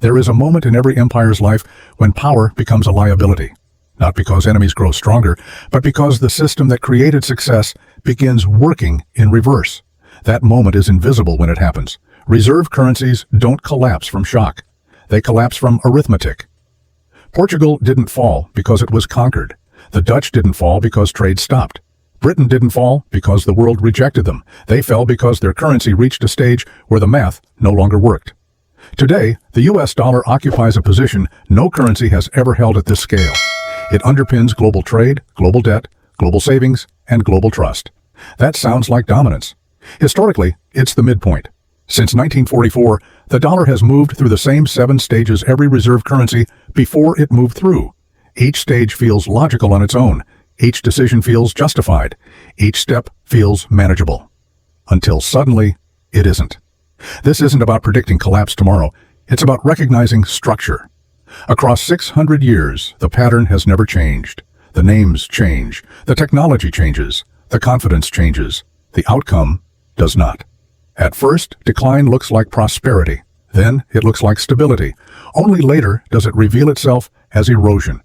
There is a moment in every empire's life when power becomes a liability. Not because enemies grow stronger, but because the system that created success begins working in reverse. That moment is invisible when it happens. Reserve currencies don't collapse from shock. They collapse from arithmetic. Portugal didn't fall because it was conquered. The Dutch didn't fall because trade stopped. Britain didn't fall because the world rejected them. They fell because their currency reached a stage where the math no longer worked. Today, the US dollar occupies a position no currency has ever held at this scale. It underpins global trade, global debt, global savings, and global trust. That sounds like dominance. Historically, it's the midpoint. Since 1944, the dollar has moved through the same 7 stages every reserve currency before it moved through. Each stage feels logical on its own. Each decision feels justified. Each step feels manageable. Until suddenly, it isn't. This isn't about predicting collapse tomorrow. It's about recognizing structure. Across 600 years, the pattern has never changed. The names change. The technology changes. The confidence changes. The outcome does not. At first, decline looks like prosperity. Then, it looks like stability. Only later does it reveal itself as erosion.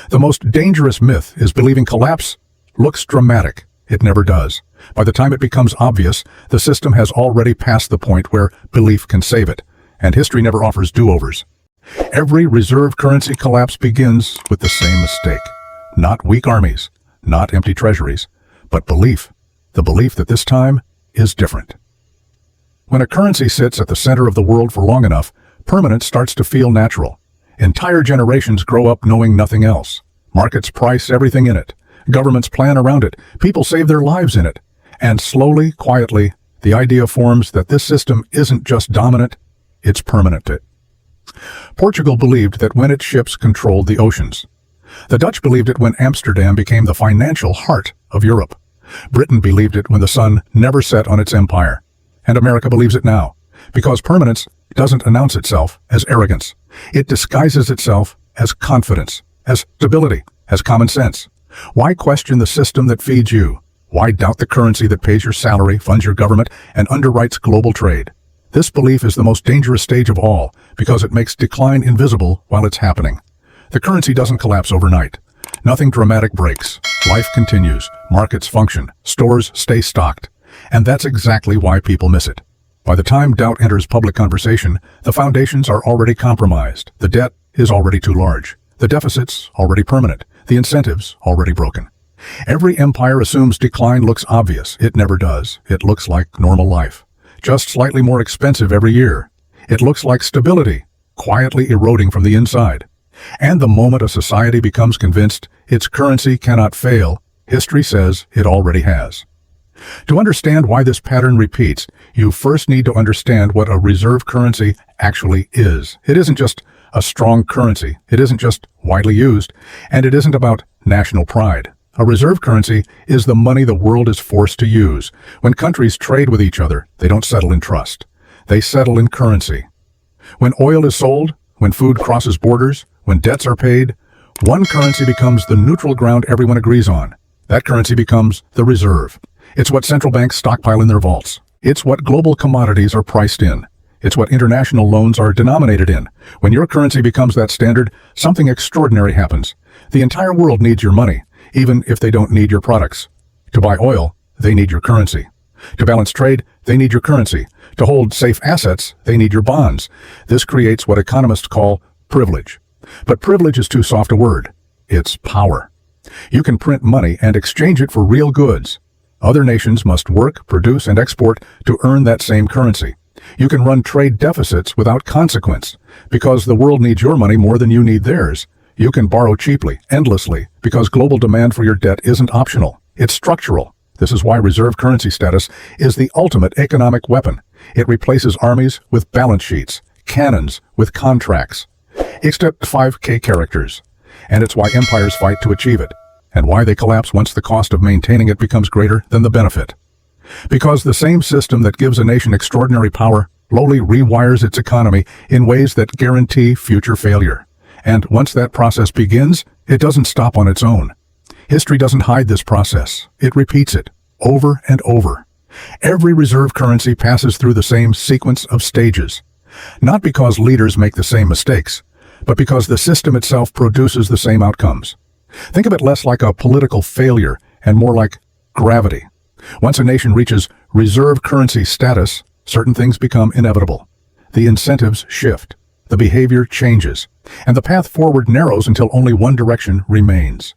The most dangerous myth is believing collapse looks dramatic. It never does. By the time it becomes obvious, the system has already passed the point where belief can save it, and history never offers do-overs. Every reserve currency collapse begins with the same mistake. Not weak armies, not empty treasuries, but belief. The belief that this time is different. When a currency sits at the center of the world for long enough, permanence starts to feel natural. Entire generations grow up knowing nothing else. Markets price everything in it. Governments plan around it. People save their lives in it. And slowly, quietly, the idea forms that this system isn't just dominant, it's permanent. Portugal believed that when its ships controlled the oceans. The Dutch believed it when Amsterdam became the financial heart of Europe. Britain believed it when the sun never set on its empire. And America believes it now, because permanence doesn't announce itself as arrogance. It disguises itself as confidence, as stability, as common sense. Why question the system that feeds you? Why doubt the currency that pays your salary, funds your government, and underwrites global trade? This belief is the most dangerous stage of all, because it makes decline invisible while it's happening. The currency doesn't collapse overnight. Nothing dramatic breaks. Life continues. Markets function. Stores stay stocked. And that's exactly why people miss it. By the time doubt enters public conversation, the foundations are already compromised. The debt is already too large. The deficit's already permanent. The incentives already broken. Every empire assumes decline looks obvious. It never does. It looks like normal life, just slightly more expensive every year. It looks like stability, quietly eroding from the inside. And the moment a society becomes convinced its currency cannot fail, history says it already has. To understand why this pattern repeats, you first need to understand what a reserve currency actually is. It isn't just a strong currency. It isn't just widely used. And it isn't about national pride. A reserve currency is the money the world is forced to use. When countries trade with each other, they don't settle in trust. They settle in currency. When oil is sold, when food crosses borders, when debts are paid, one currency becomes the neutral ground everyone agrees on. That currency becomes the reserve. It's what central banks stockpile in their vaults. It's what global commodities are priced in. It's what international loans are denominated in. When your currency becomes that standard, something extraordinary happens. The entire world needs your money, even if they don't need your products. To buy oil, they need your currency. To balance trade, they need your currency. To hold safe assets, they need your bonds. This creates what economists call privilege. But privilege is too soft a word. It's power. You can print money and exchange it for real goods. Other nations must work, produce, and export to earn that same currency. You can run trade deficits without consequence. Because the world needs your money more than you need theirs, you can borrow cheaply, endlessly, because global demand for your debt isn't optional. It's structural. This is why reserve currency status is the ultimate economic weapon. It replaces armies with balance sheets, cannons with contracts. Except 5K characters. And it's why empires fight to achieve it, and why they collapse once the cost of maintaining it becomes greater than the benefit. Because the same system that gives a nation extraordinary power slowly rewires its economy in ways that guarantee future failure. And once that process begins, it doesn't stop on its own. History doesn't hide this process. It repeats it, over and over. Every reserve currency passes through the same sequence of stages. Not because leaders make the same mistakes, but because the system itself produces the same outcomes. Think of it less like a political failure and more like gravity. Once a nation reaches reserve currency status, certain things become inevitable. The incentives shift, the behavior changes, and the path forward narrows until only one direction remains.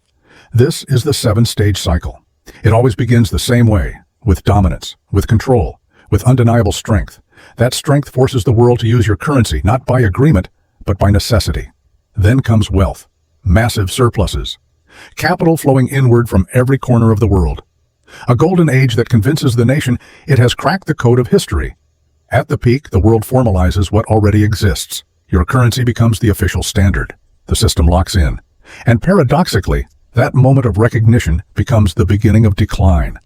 This is the 7-stage cycle. It always begins the same way, with dominance, with control, with undeniable strength. That strength forces the world to use your currency, not by agreement, but by necessity. Then comes wealth, massive surpluses, capital flowing inward from every corner of the world. A golden age that convinces the nation it has cracked the code of history. At the peak, the world formalizes what already exists. Your currency becomes the official standard. The system locks in. And paradoxically, that moment of recognition becomes the beginning of decline.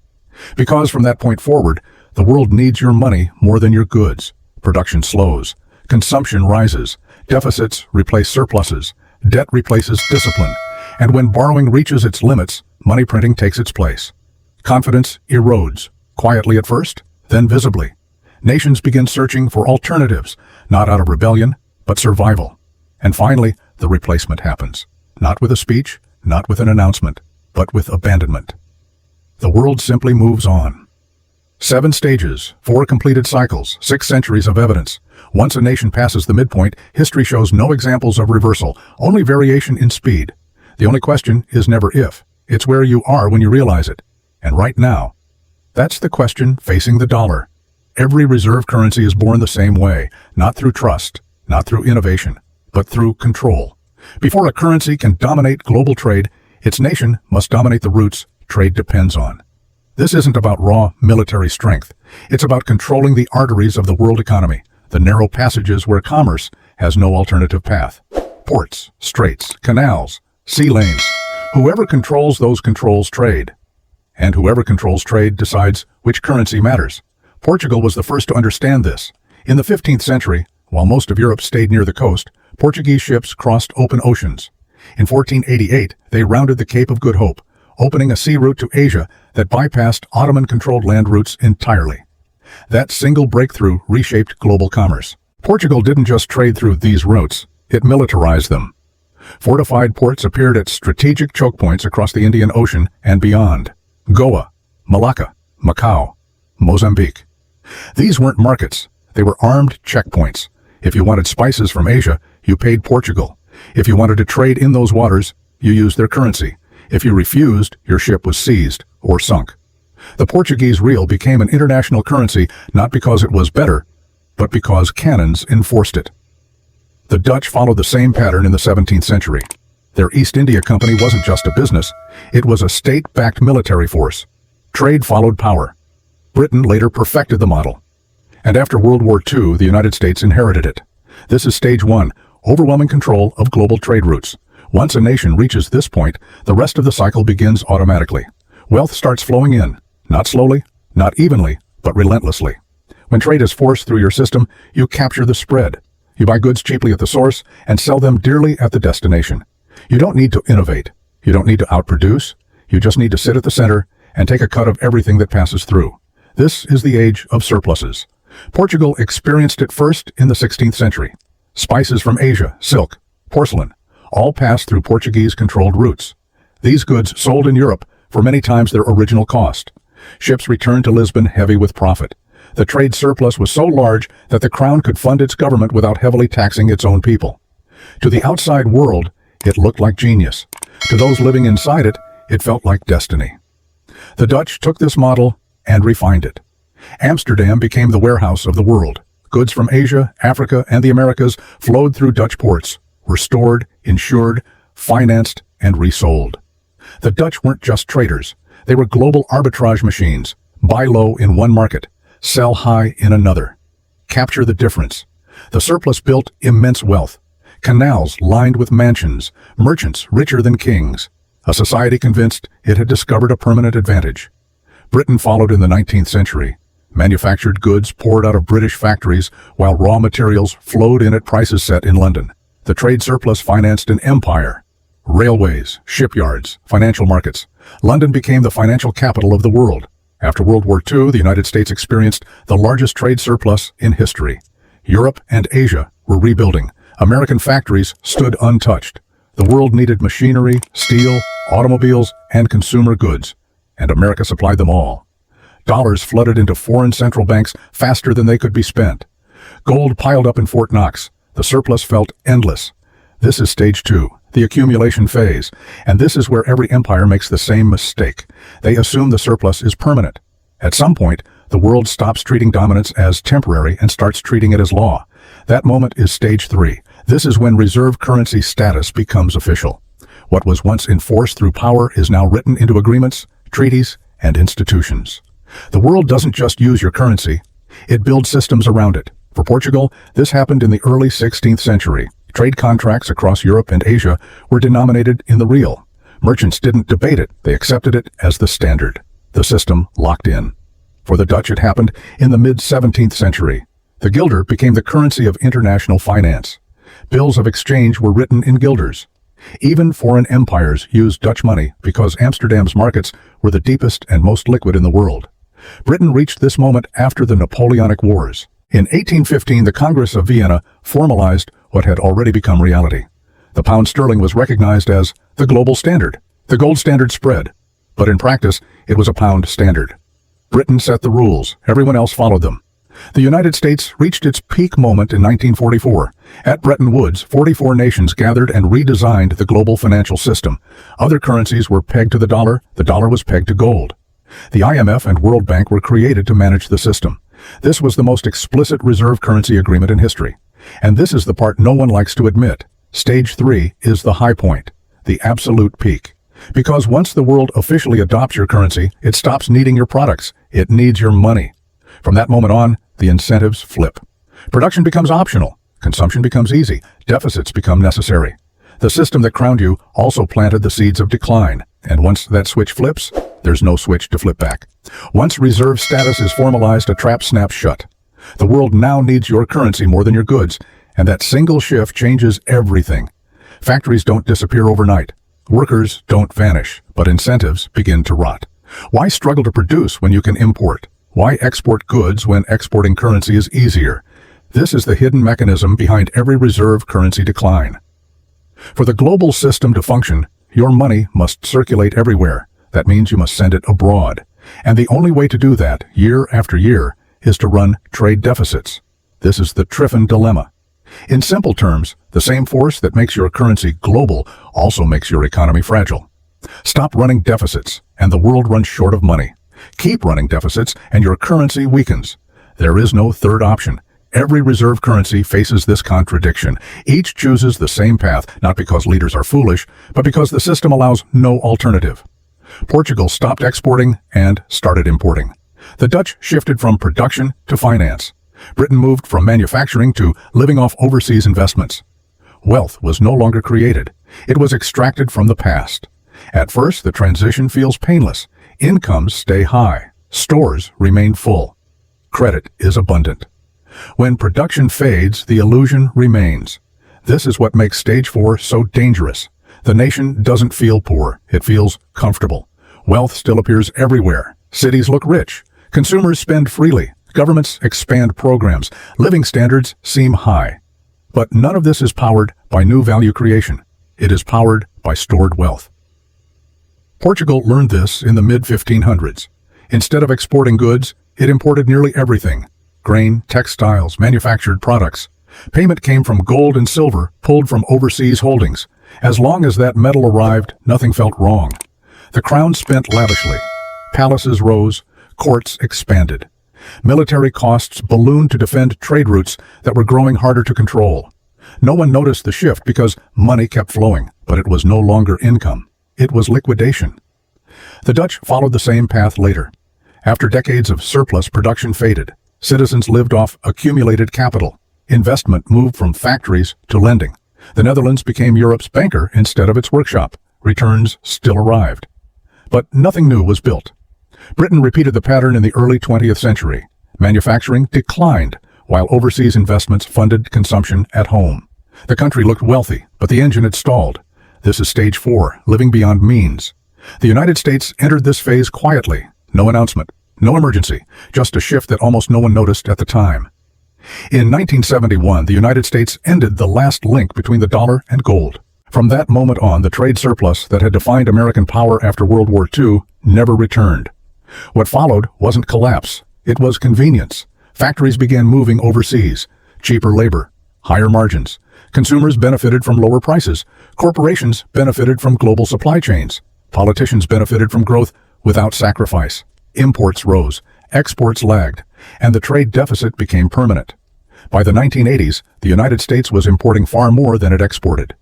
Because from that point forward, the world needs your money more than your goods. Production slows. Consumption rises. Deficits replace surpluses. Debt replaces discipline. And when borrowing reaches its limits, money printing takes its place. Confidence erodes, quietly at first, then visibly. Nations begin searching for alternatives, not out of rebellion, but survival. And finally, the replacement happens. Not with a speech, not with an announcement, but with abandonment. The world simply moves on. 7 stages, 4 completed cycles, 6 centuries of evidence. Once a nation passes the midpoint, history shows no examples of reversal, only variation in speed. The only question is never if. It's where you are when you realize it. And right now, that's the question facing the dollar. Every reserve currency is born the same way, not through trust, not through innovation, but through control. Before a currency can dominate global trade, its nation must dominate the routes trade depends on. This isn't about raw military strength. It's about controlling the arteries of the world economy, the narrow passages where commerce has no alternative path. Ports, straits, canals, sea lanes. Whoever controls those controls trade. And whoever controls trade decides which currency matters. Portugal was the first to understand this. In the 15th century, while most of Europe stayed near the coast, Portuguese ships crossed open oceans. In 1488, they rounded the Cape of Good Hope, opening a sea route to Asia that bypassed Ottoman-controlled land routes entirely. That single breakthrough reshaped global commerce. Portugal didn't just trade through these routes, it militarized them. Fortified ports appeared at strategic choke points across the Indian Ocean and beyond. Goa, Malacca, Macau, Mozambique. These weren't markets, they were armed checkpoints. If you wanted spices from Asia, you paid Portugal. If you wanted to trade in those waters, you used their currency. If you refused, your ship was seized or sunk. The Portuguese real became an international currency not because it was better, but because cannons enforced it. The Dutch followed the same pattern in the 17th century. Their East India Company wasn't just a business, it was a state-backed military force. Trade followed power. Britain later perfected the model. And after World War II, the United States inherited it. This is stage 1, overwhelming control of global trade routes. Once a nation reaches this point, the rest of the cycle begins automatically. Wealth starts flowing in, not slowly, not evenly, but relentlessly. When trade is forced through your system, you capture the spread. You buy goods cheaply at the source and sell them dearly at the destination. You don't need to innovate. You don't need to outproduce. You just need to sit at the center and take a cut of everything that passes through. This is the age of surpluses. Portugal experienced it first in the 16th century. Spices from Asia, silk, porcelain, all passed through Portuguese-controlled routes. These goods sold in Europe for many times their original cost. Ships returned to Lisbon heavy with profit. The trade surplus was so large that the crown could fund its government without heavily taxing its own people. To the outside world, it looked like genius. To those living inside it, it felt like destiny. The Dutch took this model and refined it. Amsterdam became the warehouse of the world. Goods from Asia, Africa, and the Americas flowed through Dutch ports, were stored, insured, financed, and resold. The Dutch weren't just traders. They were global arbitrage machines. Buy low in one market, sell high in another. Capture the difference. The surplus built immense wealth. Canals lined with mansions, merchants richer than kings. A society convinced it had discovered a permanent advantage. Britain followed in the 19th century. Manufactured goods poured out of British factories while raw materials flowed in at prices set in London. The trade surplus financed an empire. Railways, shipyards, financial markets. London became the financial capital of the world. After World War II, the United States experienced the largest trade surplus in history. Europe and Asia were rebuilding. American factories stood untouched. The world needed machinery, steel, automobiles, and consumer goods, and America supplied them all. Dollars flooded into foreign central banks faster than they could be spent. Gold piled up in Fort Knox. The surplus felt endless. This is stage 2, the accumulation phase, and this is where every empire makes the same mistake. They assume the surplus is permanent. At some point, the world stops treating dominance as temporary and starts treating it as law. That moment is stage 3. This is when reserve currency status becomes official. What was once enforced through power is now written into agreements, treaties, and institutions. The world doesn't just use your currency, it builds systems around it. For Portugal, this happened in the early 16th century. Trade contracts across Europe and Asia were denominated in the real. Merchants didn't debate it, they accepted it as the standard. The system locked in. For the Dutch, it happened in the mid-17th century. The guilder became the currency of international finance. Bills of exchange were written in guilders. Even foreign empires used Dutch money because Amsterdam's markets were the deepest and most liquid in the world. Britain reached this moment after the Napoleonic Wars. In 1815, the Congress of Vienna formalized what had already become reality. The pound sterling was recognized as the global standard. The gold standard spread, but in practice, it was a pound standard. Britain set the rules. Everyone else followed them. The United States reached its peak moment in 1944. At Bretton Woods, 44 nations gathered and redesigned the global financial system. Other currencies were pegged to the dollar was pegged to gold. The IMF and World Bank were created to manage the system. This was the most explicit reserve currency agreement in history. And this is the part no one likes to admit. Stage 3 is the high point, the absolute peak. Because once the world officially adopts your currency, it stops needing your products. It needs your money. From that moment on, the incentives flip. Production becomes optional. Consumption becomes easy. Deficits become necessary. The system that crowned you also planted the seeds of decline. And once that switch flips, there's no switch to flip back. Once reserve status is formalized, a trap snaps shut. The world now needs your currency more than your goods, and that single shift changes everything. Factories don't disappear overnight. Workers don't vanish, but incentives begin to rot. Why struggle to produce when you can import? Why export goods when exporting currency is easier? This is the hidden mechanism behind every reserve currency decline. For the global system to function, your money must circulate everywhere. That means you must send it abroad. And the only way to do that, year after year, is to run trade deficits. This is the Triffin dilemma. In simple terms, the same force that makes your currency global also makes your economy fragile. Stop running deficits, and the world runs short of money. Keep running deficits, and your currency weakens. There is no third option. Every reserve currency faces this contradiction. Each chooses the same path, not because leaders are foolish, but because the system allows no alternative. Portugal stopped exporting and started importing. The Dutch shifted from production to finance. Britain moved from manufacturing to living off overseas investments. Wealth was no longer created. It was extracted from the past. At first, the transition feels painless. Incomes stay high. Stores remain full. Credit is abundant. When production fades, the illusion remains. This is what makes stage 4 so dangerous. The nation doesn't feel poor. It feels comfortable. Wealth still appears everywhere. Cities look rich. Consumers spend freely. Governments expand programs. Living standards seem high. But none of this is powered by new value creation. It is powered by stored wealth. Portugal learned this in the mid-1500s. Instead of exporting goods, it imported nearly everything. Grain, textiles, manufactured products. Payment came from gold and silver pulled from overseas holdings. As long as that metal arrived, nothing felt wrong. The crown spent lavishly. Palaces rose. Courts expanded. Military costs ballooned to defend trade routes that were growing harder to control. No one noticed the shift because money kept flowing, but it was no longer income. It was liquidation. The Dutch followed the same path later. After decades of surplus, production faded. Citizens lived off accumulated capital. Investment moved from factories to lending. The Netherlands became Europe's banker instead of its workshop. Returns still arrived. But nothing new was built. Britain repeated the pattern in the early 20th century. Manufacturing declined, while overseas investments funded consumption at home. The country looked wealthy, but the engine had stalled. This is stage 4, living beyond means. The United States entered this phase quietly. No announcement, no emergency, just a shift that almost no one noticed at the time. In 1971, the United States ended the last link between the dollar and gold. From that moment on, the trade surplus that had defined American power after World War II never returned. What followed wasn't collapse, it was convenience. Factories began moving overseas, cheaper labor, higher margins. Consumers benefited from lower prices. Corporations benefited from global supply chains. Politicians benefited from growth without sacrifice. Imports rose, exports lagged, and the trade deficit became permanent. By the 1980s, the United States was importing far more than it exported.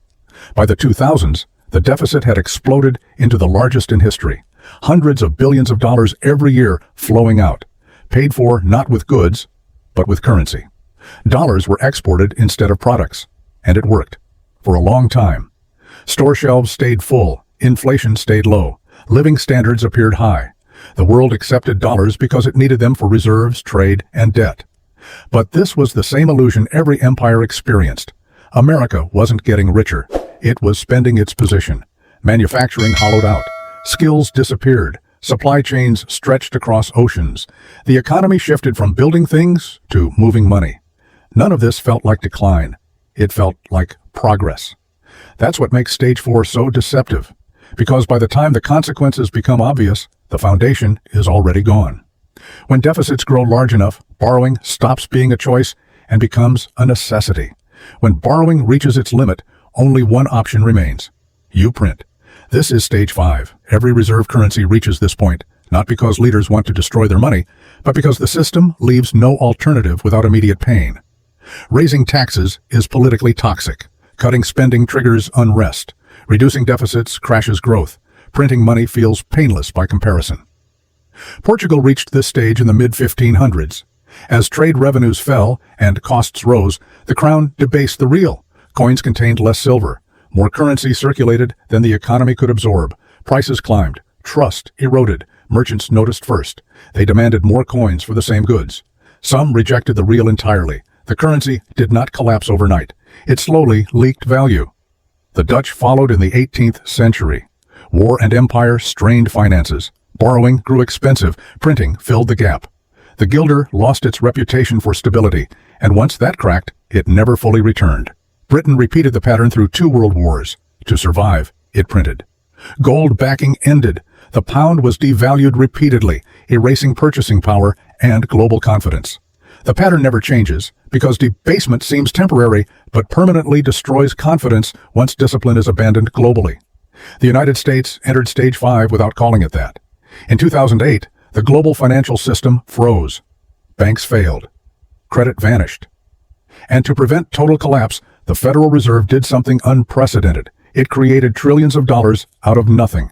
By the 2000s, the deficit had exploded into the largest in history. Hundreds of billions of dollars every year flowing out, paid for not with goods, but with currency. Dollars were exported instead of products, and it worked. For a long time. Store shelves stayed full, inflation stayed low, living standards appeared high. The world accepted dollars because it needed them for reserves, trade, and debt. But this was the same illusion every empire experienced. America wasn't getting richer. It was spending its position. Manufacturing hollowed out. Skills disappeared. Supply chains stretched across oceans. The economy shifted from building things to moving money. None of this felt like decline. It felt like progress. That's what makes Stage 4 so deceptive. Because by the time the consequences become obvious, the foundation is already gone. When deficits grow large enough, borrowing stops being a choice and becomes a necessity. When borrowing reaches its limit, only one option remains. You print. This is Stage 5. Every reserve currency reaches this point, not because leaders want to destroy their money, but because the system leaves no alternative without immediate pain. Raising taxes is politically toxic. Cutting spending triggers unrest. Reducing deficits crashes growth. Printing money feels painless by comparison. Portugal reached this stage in the mid-1500s. As trade revenues fell and costs rose, the crown debased the real. Coins contained less silver. More currency circulated than the economy could absorb. Prices climbed. Trust eroded. Merchants noticed first. They demanded more coins for the same goods. Some rejected the real entirely. The currency did not collapse overnight. It slowly leaked value. The Dutch followed in the 18th century. War and empire strained finances. Borrowing grew expensive. Printing filled the gap. The guilder lost its reputation for stability, and once that cracked, it never fully returned. Britain repeated the pattern through 2 world wars. To survive, it printed. Gold backing ended. The pound was devalued repeatedly, erasing purchasing power and global confidence. The pattern never changes, because debasement seems temporary, but permanently destroys confidence once discipline is abandoned globally. The United States entered Stage 5 without calling it that. In 2008, the global financial system froze. Banks failed. Credit vanished. And to prevent total collapse, the Federal Reserve did something unprecedented. It created trillions of dollars out of nothing.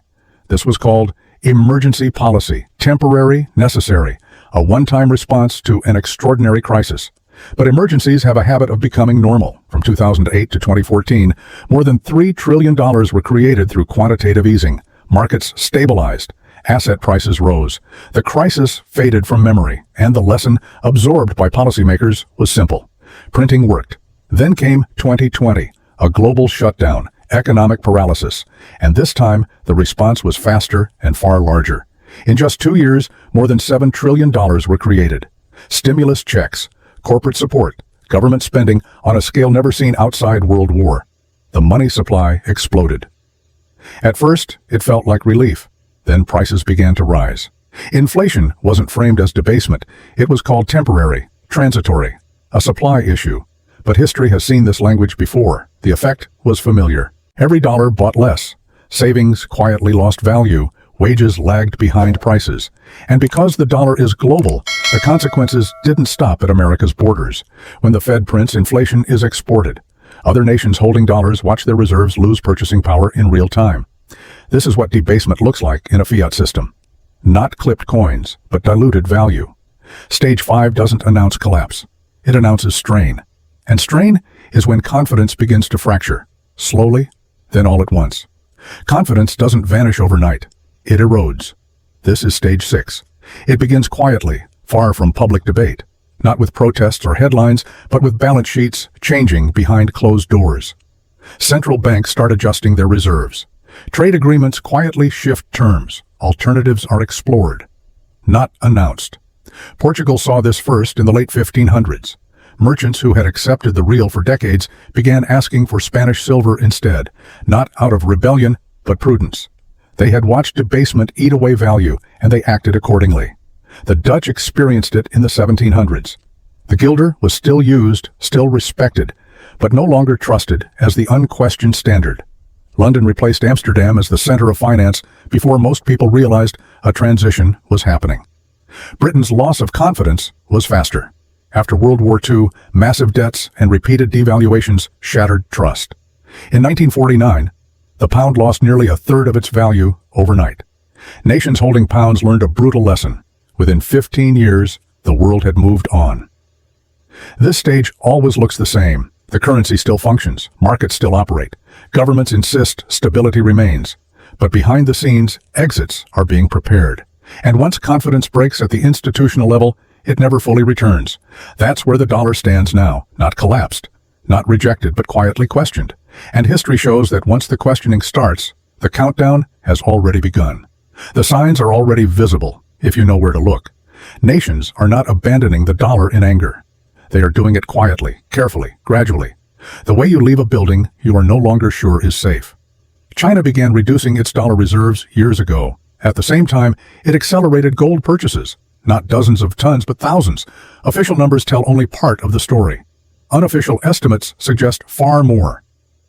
This was called emergency policy, temporary, necessary, a one-time response to an extraordinary crisis. But emergencies have a habit of becoming normal. From 2008 to 2014, more than $3 trillion were created through quantitative easing. Markets stabilized. Asset prices rose. The crisis faded from memory, and the lesson absorbed by policymakers was simple. Printing worked. Then came 2020, a global shutdown, economic paralysis, and this time the response was faster and far larger. In just 2 years, more than $7 trillion were created. Stimulus checks, corporate support, government spending on a scale never seen outside World War. The money supply exploded. At first, it felt like relief. Then prices began to rise. Inflation wasn't framed as debasement. It was called temporary, transitory, a supply issue. But history has seen this language before. The effect was familiar. Every dollar bought less. Savings quietly lost value. Wages lagged behind prices. And because the dollar is global, the consequences didn't stop at America's borders. When the Fed prints, inflation is exported. Other nations holding dollars watch their reserves lose purchasing power in real time. This is what debasement looks like in a fiat system. Not clipped coins, but diluted value. Stage 5 doesn't announce collapse. It announces strain. And strain is when confidence begins to fracture, slowly, then all at once. Confidence doesn't vanish overnight. It erodes. This is Stage 6. It begins quietly, far from public debate, not with protests or headlines, but with balance sheets changing behind closed doors. Central banks start adjusting their reserves. Trade agreements quietly shift terms. Alternatives are explored, not announced. Portugal saw this first in the late 1500s. Merchants who had accepted the real for decades began asking for Spanish silver instead, not out of rebellion, but prudence. They had watched debasement eat away value, and they acted accordingly. The Dutch experienced it in the 1700s. The guilder was still used, still respected, but no longer trusted as the unquestioned standard. London replaced Amsterdam as the center of finance before most people realized a transition was happening. Britain's loss of confidence was faster. After World War II, massive debts and repeated devaluations shattered trust. In 1949, the pound lost nearly a third of its value overnight. Nations holding pounds learned a brutal lesson. Within 15 years, the world had moved on. This stage always looks the same. The currency still functions, markets still operate, governments insist stability remains. But behind the scenes, exits are being prepared. And once confidence breaks at the institutional level, it never fully returns. That's where the dollar stands now, not collapsed, not rejected, but quietly questioned. And history shows that once the questioning starts, the countdown has already begun. The signs are already visible, if you know where to look. Nations are not abandoning the dollar in anger. They are doing it quietly, carefully, gradually. The way you leave a building you are no longer sure is safe. China began reducing its dollar reserves years ago. At the same time, it accelerated gold purchases. Not dozens of tons, but thousands. Official numbers tell only part of the story. Unofficial estimates suggest far more.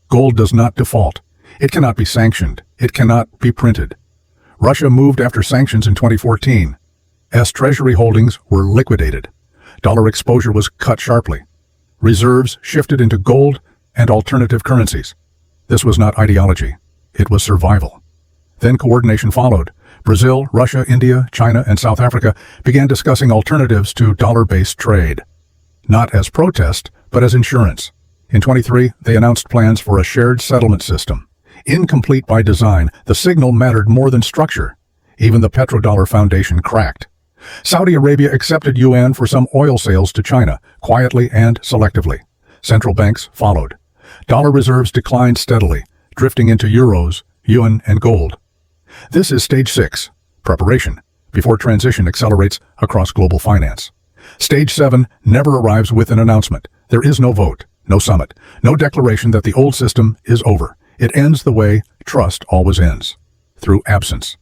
Gold does not default. It cannot be sanctioned. It cannot be printed. Russia moved after sanctions in 2014. Treasury holdings were liquidated. Dollar exposure was cut sharply. Reserves shifted into gold and alternative currencies. This was not ideology. It was survival. Then coordination followed. Brazil, Russia, India, China, and South Africa began discussing alternatives to dollar-based trade. Not as protest, but as insurance. In 23, they announced plans for a shared settlement system. Incomplete by design, the signal mattered more than structure. Even the petrodollar foundation cracked. Saudi Arabia accepted yuan for some oil sales to China, quietly and selectively. Central banks followed. Dollar reserves declined steadily, drifting into euros, yuan, and gold. This is stage 6, preparation, before transition accelerates across global finance. Stage 7 never arrives with an announcement. There is no vote, no summit, no declaration that the old system is over. It ends the way trust always ends, through absence.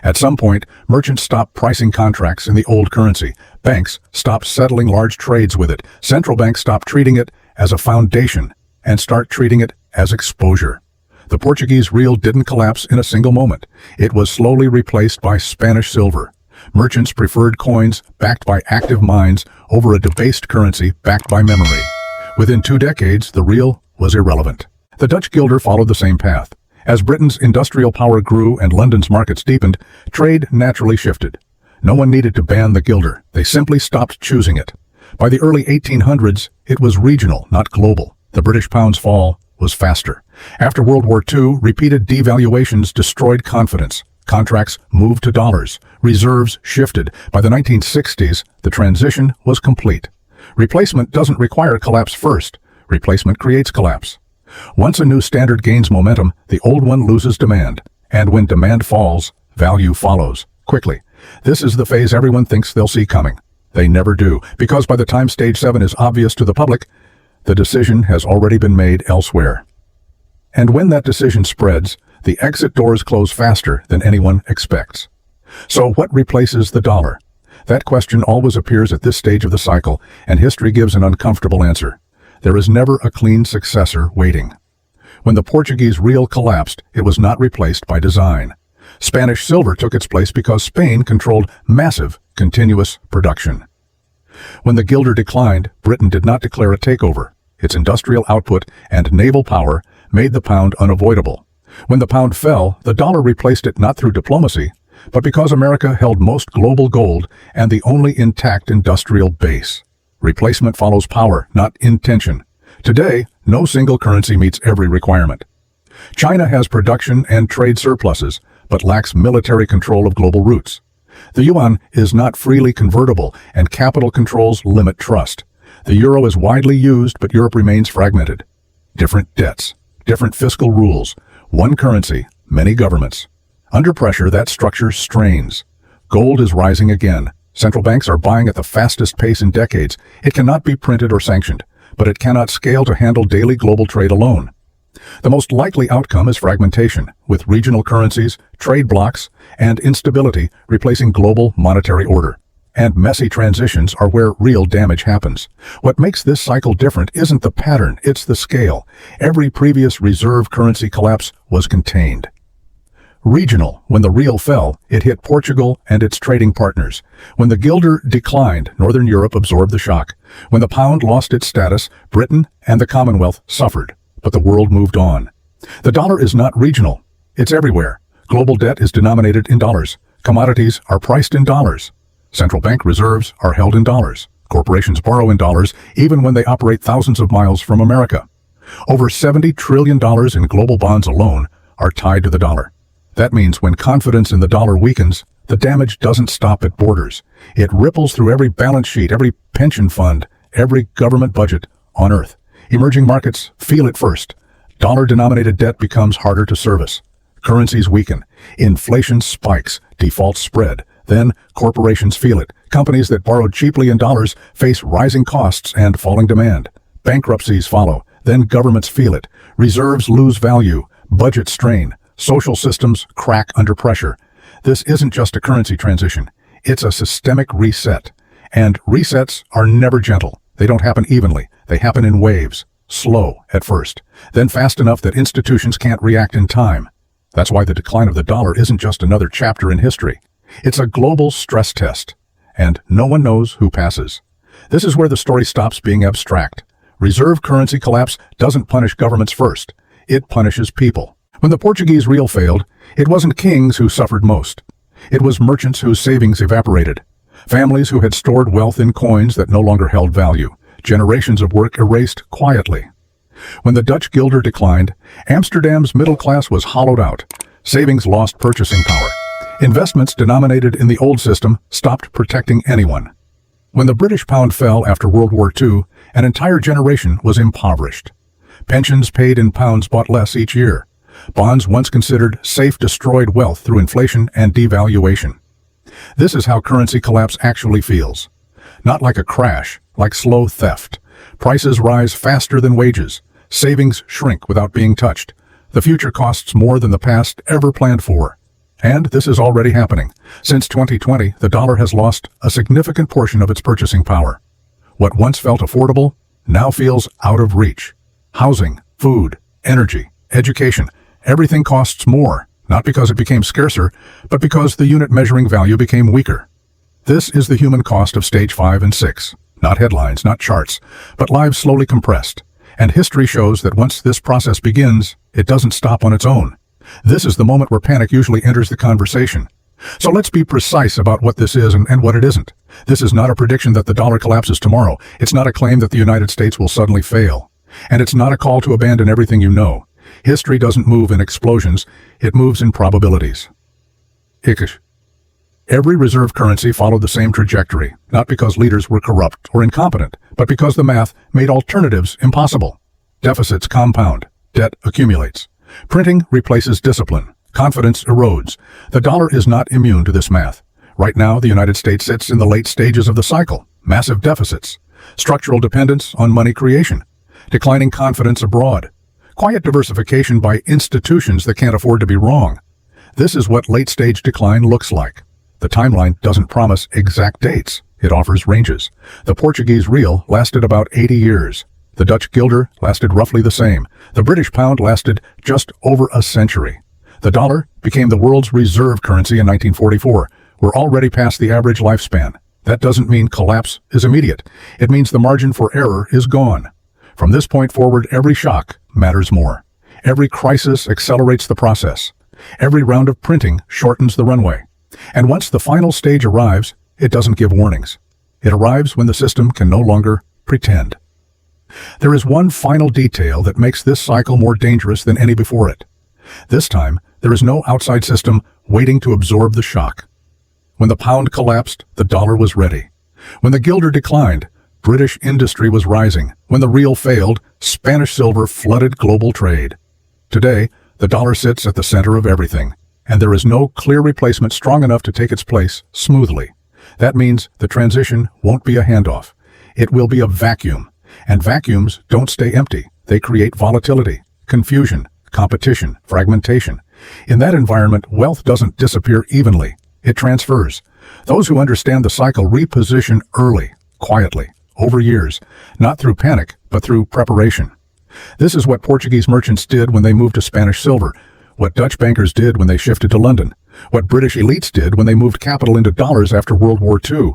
At some point, merchants stop pricing contracts in the old currency. Banks stop settling large trades with it. Central banks stop treating it as a foundation and start treating it as exposure. The Portuguese real didn't collapse in a single moment. It was slowly replaced by Spanish silver. Merchants preferred coins backed by active minds over a debased currency backed by memory. Within 2 decades, the real was irrelevant. The Dutch guilder followed the same path. As Britain's industrial power grew and London's markets deepened, trade naturally shifted. No one needed to ban the guilder. They simply stopped choosing it. By the early 1800s, it was regional, not global. The British pound's fall was faster. After World War II, repeated devaluations destroyed confidence. Contracts moved to dollars. Reserves shifted. By the 1960s, the transition was complete. Replacement doesn't require collapse first. Replacement creates collapse. Once a new standard gains momentum, the old one loses demand. And when demand falls, value follows, quickly. This is the phase everyone thinks they'll see coming. They never do, because by the time stage 7 is obvious to the public, the decision has already been made elsewhere. And when that decision spreads, the exit doors close faster than anyone expects. So what replaces the dollar? That question always appears at this stage of the cycle, and history gives an uncomfortable answer. There is never a clean successor waiting. When the Portuguese real collapsed, it was not replaced by design. Spanish silver took its place because Spain controlled massive, continuous production. When the guilder declined, Britain did not declare a takeover. Its industrial output and naval power made the pound unavoidable. When the pound fell, the dollar replaced it not through diplomacy, but because America held most global gold and the only intact industrial base. Replacement follows power, not intention. Today, no single currency meets every requirement. China has production and trade surpluses, but lacks military control of global routes. The yuan is not freely convertible, and capital controls limit trust. The euro is widely used, but Europe remains fragmented. Different debts, different fiscal rules, one currency, many governments. Under pressure, that structure strains. Gold is rising again, Central banks are buying at the fastest pace in decades. It cannot be printed or sanctioned, but it cannot scale to handle daily global trade alone. The most likely outcome is fragmentation, with regional currencies, trade blocs, and instability replacing global monetary order. And messy transitions are where real damage happens. What makes this cycle different isn't the pattern, it's the scale. Every previous reserve currency collapse was contained. Regional: when the real fell, it hit Portugal and its trading partners. When the guilder declined, Northern Europe absorbed the shock. When the pound lost its status, Britain and the Commonwealth suffered. But the world moved on. The dollar is not regional. It's everywhere. Global debt is denominated in dollars. Commodities are priced in dollars. Central bank reserves are held in dollars. Corporations borrow in dollars, even when they operate thousands of miles from America. Over $70 trillion in global bonds alone are tied to the dollar. That means when confidence in the dollar weakens, the damage doesn't stop at borders. It ripples through every balance sheet, every pension fund, every government budget on Earth. Emerging markets feel it first. Dollar-denominated debt becomes harder to service. Currencies weaken. Inflation spikes. Defaults spread. Then corporations feel it. Companies that borrowed cheaply in dollars face rising costs and falling demand. Bankruptcies follow. Then governments feel it. Reserves lose value. Budgets strain. Social systems crack under pressure. This isn't just a currency transition. It's a systemic reset. And resets are never gentle. They don't happen evenly. They happen in waves. Slow at first, then fast enough that institutions can't react in time. That's why the decline of the dollar isn't just another chapter in history. It's a global stress test, and no one knows who passes. This is where the story stops being abstract. Reserve currency collapse doesn't punish governments first. It punishes people. When the Portuguese real failed, it wasn't kings who suffered most. It was merchants whose savings evaporated. Families who had stored wealth in coins that no longer held value. Generations of work erased quietly. When the Dutch guilder declined, Amsterdam's middle class was hollowed out. Savings lost purchasing power. Investments denominated in the old system stopped protecting anyone. When the British pound fell after World War II, an entire generation was impoverished. Pensions paid in pounds bought less each year. Bonds once considered safe destroyed wealth through inflation and devaluation. This is how currency collapse actually feels. Not like a crash, like slow theft. Prices rise faster than wages. Savings shrink without being touched. The future costs more than the past ever planned for. And this is already happening. Since 2020, the dollar has lost a significant portion of its purchasing power. What once felt affordable now feels out of reach. Housing, food, energy, education, everything costs more, not because it became scarcer, but because the unit measuring value became weaker. This is the human cost of stage 5 and 6. Not headlines, not charts, but lives slowly compressed. And history shows that once this process begins, it doesn't stop on its own. This is the moment where panic usually enters the conversation. So let's be precise about what this is and what it isn't. This is not a prediction that the dollar collapses tomorrow. It's not a claim that the United States will suddenly fail. And it's not a call to abandon everything you know. History doesn't move in explosions, it moves in probabilities. Ickish. Every reserve currency followed the same trajectory, not because leaders were corrupt or incompetent, but because the math made alternatives impossible. Deficits compound, debt accumulates. Printing replaces discipline. Confidence erodes. The dollar is not immune to this math. Right now, the United States sits in the late stages of the cycle. Massive deficits. Structural dependence on money creation. Declining confidence abroad. Quiet diversification by institutions that can't afford to be wrong. This is what late-stage decline looks like. The timeline doesn't promise exact dates. It offers ranges. The Portuguese real lasted about 80 years. The Dutch guilder lasted roughly the same. The British pound lasted just over a century. The dollar became the world's reserve currency in 1944. We're already past the average lifespan. That doesn't mean collapse is immediate. It means the margin for error is gone. From this point forward, every shock matters more. Every crisis accelerates the process. Every round of printing shortens the runway. And once the final stage arrives, it doesn't give warnings. It arrives when the system can no longer pretend. There is one final detail that makes this cycle more dangerous than any before it. This time, there is no outside system waiting to absorb the shock. When the pound collapsed, the dollar was ready. When the guilder declined, British industry was rising. When the real failed, Spanish silver flooded global trade. Today, the dollar sits at the center of everything, and there is no clear replacement strong enough to take its place smoothly. That means the transition won't be a handoff. It will be a vacuum. And vacuums don't stay empty. They create volatility, confusion, competition, fragmentation. In that environment, wealth doesn't disappear evenly. It transfers. Those who understand the cycle reposition early, quietly, over years, not through panic, but through preparation. This is what Portuguese merchants did when they moved to Spanish silver, what Dutch bankers did when they shifted to London, what British elites did when they moved capital into dollars after World War II.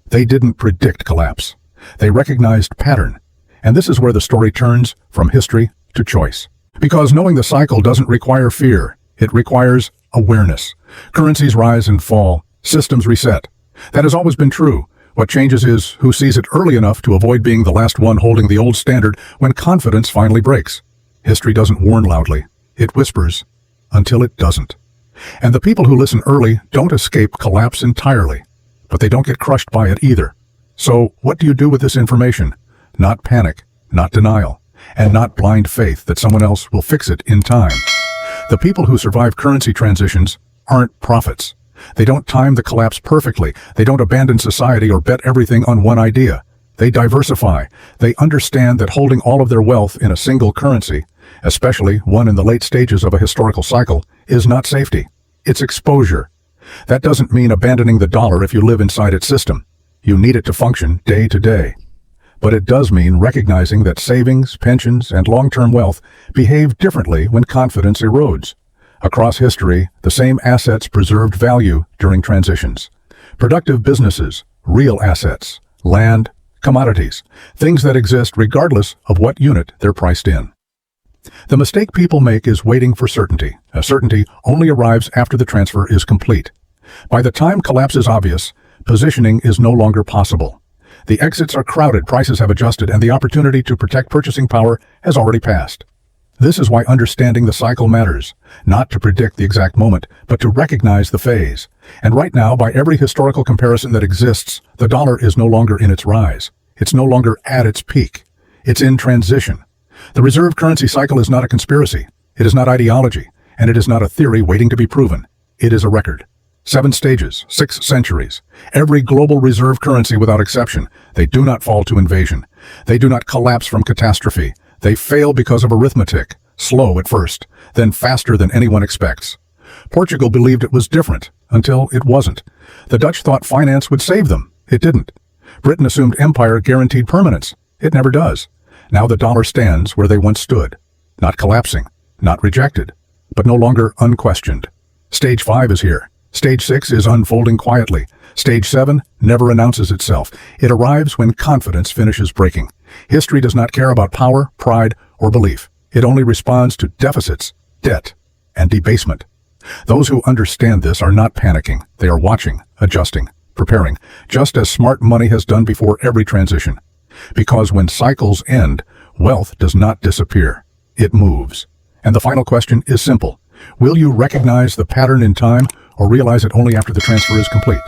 They didn't predict collapse. They recognized pattern. And this is where the story turns from history to choice. Because knowing the cycle doesn't require fear. It requires awareness. Currencies rise and fall. Systems reset. That has always been true. What changes is who sees it early enough to avoid being the last one holding the old standard when confidence finally breaks. History doesn't warn loudly. It whispers until it doesn't. And the people who listen early don't escape collapse entirely, but they don't get crushed by it either. So what do you do with this information? Not panic, not denial, and not blind faith that someone else will fix it in time. The people who survive currency transitions aren't prophets. They don't time the collapse perfectly. They don't abandon society or bet everything on one idea. They diversify. They understand that holding all of their wealth in a single currency, especially one in the late stages of a historical cycle, is not safety. It's exposure. That doesn't mean abandoning the dollar if you live inside its system. You need it to function day to day. But it does mean recognizing that savings, pensions, and long-term wealth behave differently when confidence erodes. Across history, the same assets preserved value during transitions. Productive businesses, real assets, land, commodities, things that exist regardless of what unit they're priced in. The mistake people make is waiting for certainty. A certainty only arrives after the transfer is complete. By the time collapse is obvious, positioning is no longer possible. The exits are crowded, prices have adjusted, and the opportunity to protect purchasing power has already passed. This is why understanding the cycle matters, not to predict the exact moment, but to recognize the phase. And right now, by every historical comparison that exists, the dollar is no longer in its rise. It's no longer at its peak. It's in transition. The reserve currency cycle is not a conspiracy. It is not ideology, and it is not a theory waiting to be proven. It is a record. 7 stages, 6 centuries. Every global reserve currency without exception. They do not fall to invasion. They do not collapse from catastrophe. They fail because of arithmetic, slow at first, then faster than anyone expects. Portugal believed it was different, until it wasn't. The Dutch thought finance would save them. It didn't. Britain assumed empire guaranteed permanence. It never does. Now the dollar stands where they once stood. Not collapsing, not rejected, but no longer unquestioned. Stage 5 is here. Stage 6 is unfolding quietly. Stage 7 never announces itself. It arrives when confidence finishes breaking. History does not care about power, pride, or belief. It only responds to deficits, debt, and debasement. Those who understand this are not panicking. They are watching, adjusting, preparing, just as smart money has done before every transition. Because when cycles end, wealth does not disappear. It moves. And the final question is simple. Will you recognize the pattern in time or realize it only after the transfer is complete?